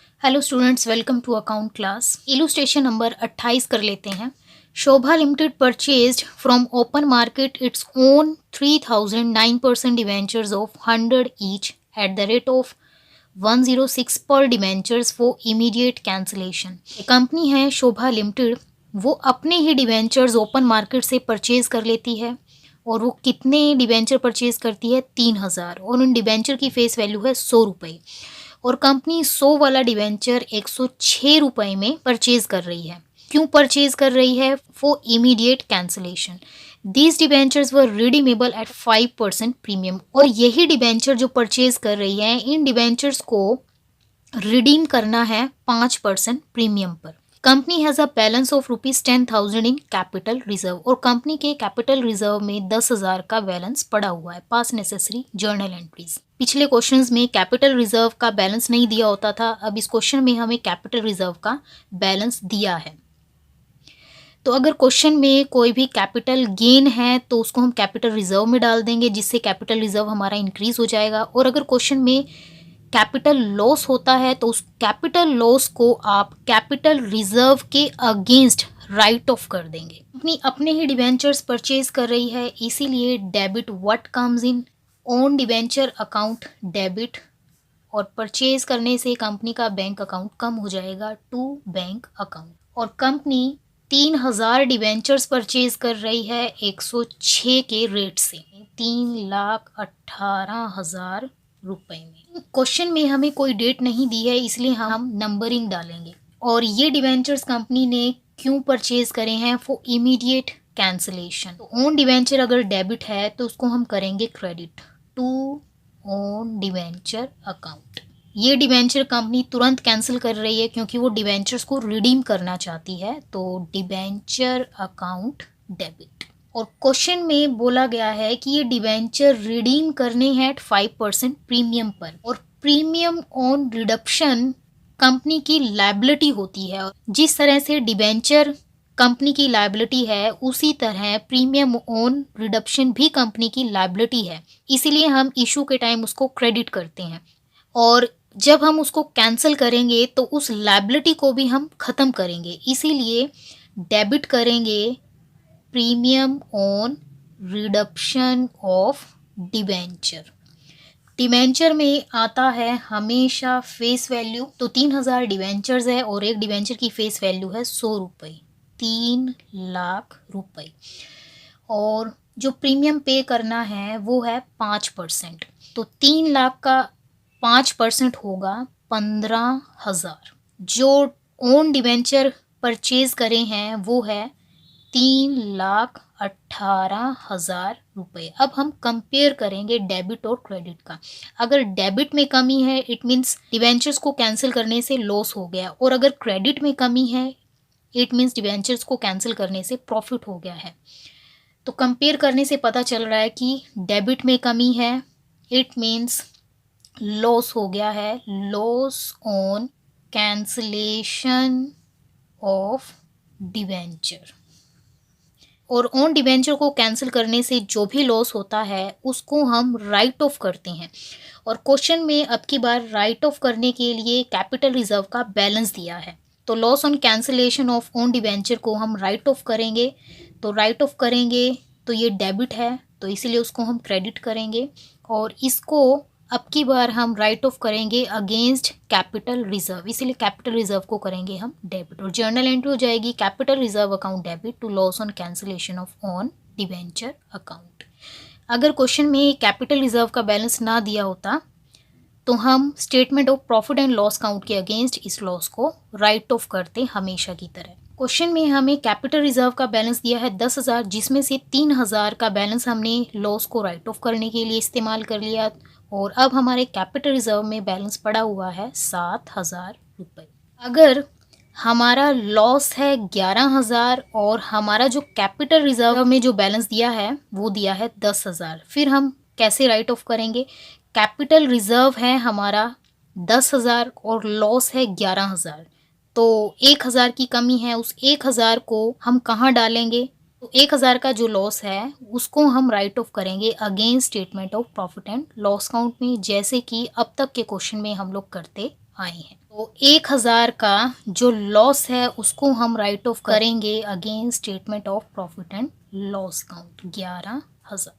Hello students, welcome to account class. Illustration number 28 कर लेते हैं। Shobha limited purchased from open market its own 3009% debentures of 100 each at the rate of 106 per debentures for immediate cancellation. Company है Shobha limited, वो अपने ही debentures open market से purchase कर लेती है। और वो कितने डिवेंचर परचेज करती है? 3000। और उन डिवेंचर की फेस वैल्यू है 100 रुपये। और कंपनी 100 वाला डिवेंचर 106 रुपये में परचेज कर रही है। क्यों परचेज कर रही है? For immediate cancellation. These debentures were redeemable eight 5% premium. और यही डिवेंचर जो परचेज कर रही है, इन डिवेंचर्स को रिडीम करना है 5% प्रीमियम पर। Company has a balance of ₹10,000 in capital reserve. और कंपनी के कैपिटल रिजर्व में 10,000 का बैलेंस पड़ा हुआ है। पास नेसेसरी जर्नल एंट्रीज। पिछले क्वेश्चंस में कैपिटल रिजर्व का बैलेंस नहीं दिया होता था, अब इस क्वेश्चन में हमें कैपिटल रिजर्व का बैलेंस दिया है। तो अगर क्वेश्चन में कोई भी कैपिटल गेन है तो उसको हम कैपिटल रिजर्व में डाल देंगे, जिससे कैपिटल रिजर्व हमारा इंक्रीज हो जाएगा। और अगर क्वेश्चन में कैपिटल लॉस होता है तो उस कैपिटल लॉस को आप कैपिटल रिजर्व के अगेंस्ट राइट ऑफ कर देंगे। कंपनी अपने ही डिवेंचर्स परचेज कर रही है, इसीलिए debit what comes in own debenture account debit. और परचेज करने से कंपनी का बैंक अकाउंट कम हो जाएगा टू बैंक अकाउंट। और कंपनी 3000 डिवेंचर्स परचेज कर रही है 106 के रेट से, 3,18,000 रुपए में। क्वेश्चन में हमें कोई डेट नहीं दी है, इसलिए हम नंबरिंग डालेंगे। और ये डिवेंचर्स कंपनी ने क्यों परचेज करे हैं? For immediate cancellation. तो ओन डिवेंचर अगर डेबिट है तो उसको हम करेंगे credit to own debenture account. ये डिवेंचर कंपनी तुरंत कैंसिल कर रही है क्योंकि वो डिवेंचर्स को रिडीम करना चाहती है, तो डिवेंचर अकाउंट डेबिट। और क्वेश्चन में बोला गया है कि ये डिवेंचर रिडीम करने हैं 5% प्रीमियम पर। और प्रीमियम ऑन रिडक्शन कंपनी की लायबिलिटी होती है। जिस तरह से डिवेंचर कंपनी की लायबिलिटी है, उसी तरह प्रीमियम ऑन रिडक्शन भी कंपनी की लायबिलिटी है। इसीलिए हम इशू के टाइम उसको क्रेडिट करते हैं। और जब हम उसको कैंसिल करेंगे तो उस लायबिलिटी को भी हम ख़त्म करेंगे, इसीलिए डेबिट करेंगे premium on reduction of debenture. Debenture में आता है हमेशा फेस वैल्यू। तो 3000 डिवेंचर्स है और एक डिवेंचर की फेस वैल्यू है 100 रुपये, 3,00,000 रुपये। और जो प्रीमियम पे करना है वो है 5%। तो 3,00,000 का 5% होगा 15,000। जो ओन डिवेंचर परचेज करे हैं वो है 3,18,000 रुपये। अब हम कंपेयर करेंगे डेबिट और क्रेडिट का। अगर डेबिट में कमी है, इट मीन्स डिवेंचर्स को कैंसिल करने से लॉस हो गया। और अगर क्रेडिट में कमी है, इट मीन्स डिवेंचर्स को कैंसिल करने से प्रॉफिट हो गया है। तो कंपेयर करने से पता चल रहा है कि डेबिट में कमी है, इट मीन्स लॉस हो गया है, loss on cancellation of debenture. और ऑन डिवेंचर को कैंसिल करने से जो भी लॉस होता है उसको हम राइट ऑफ करते हैं। और क्वेश्चन में अब की बार राइट ऑफ करने के लिए कैपिटल रिजर्व का बैलेंस दिया है, तो loss on cancellation of own debenture को हम राइट ऑफ करेंगे। तो राइट ऑफ करेंगे तो ये डेबिट है, तो इसीलिए उसको हम क्रेडिट करेंगे। और इसको अब की बार हम राइट ऑफ करेंगे अगेंस्ट कैपिटल रिजर्व, इसीलिए कैपिटल रिजर्व को करेंगे हम डेबिट। और जर्नल एंट्री हो जाएगी capital reserve account debit to loss on cancellation of own debenture account. अगर क्वेश्चन में कैपिटल रिजर्व का बैलेंस ना दिया होता तो हम statement of profit and loss account के अगेंस्ट इस लॉस को राइट ऑफ करते हमेशा की तरह। क्वेश्चन में हमें कैपिटल रिजर्व का बैलेंस दिया है 10,000, जिसमें से 3,000 का बैलेंस हमने लॉस को राइट ऑफ करने के लिए इस्तेमाल कर लिया। और अब हमारे कैपिटल रिजर्व में बैलेंस पड़ा हुआ है 7,000 रुपये। अगर हमारा लॉस है 11,000 और हमारा जो कैपिटल रिजर्व में जो बैलेंस दिया है वो दिया है 10,000, फिर हम कैसे राइट ऑफ करेंगे? कैपिटल रिजर्व है हमारा 10,000 और लॉस है 11,000, तो 1,000 की कमी है। उस 1,000 को हम कहाँ डालेंगे? तो 1,000 का जो लॉस है उसको हम राइट ऑफ करेंगे against statement of profit and loss count में, जैसे कि अब तक के क्वेश्चन में हम लोग करते आए हैं। तो 1000 का जो लॉस है उसको हम राइट ऑफ करेंगे against statement of profit and loss count 11,000।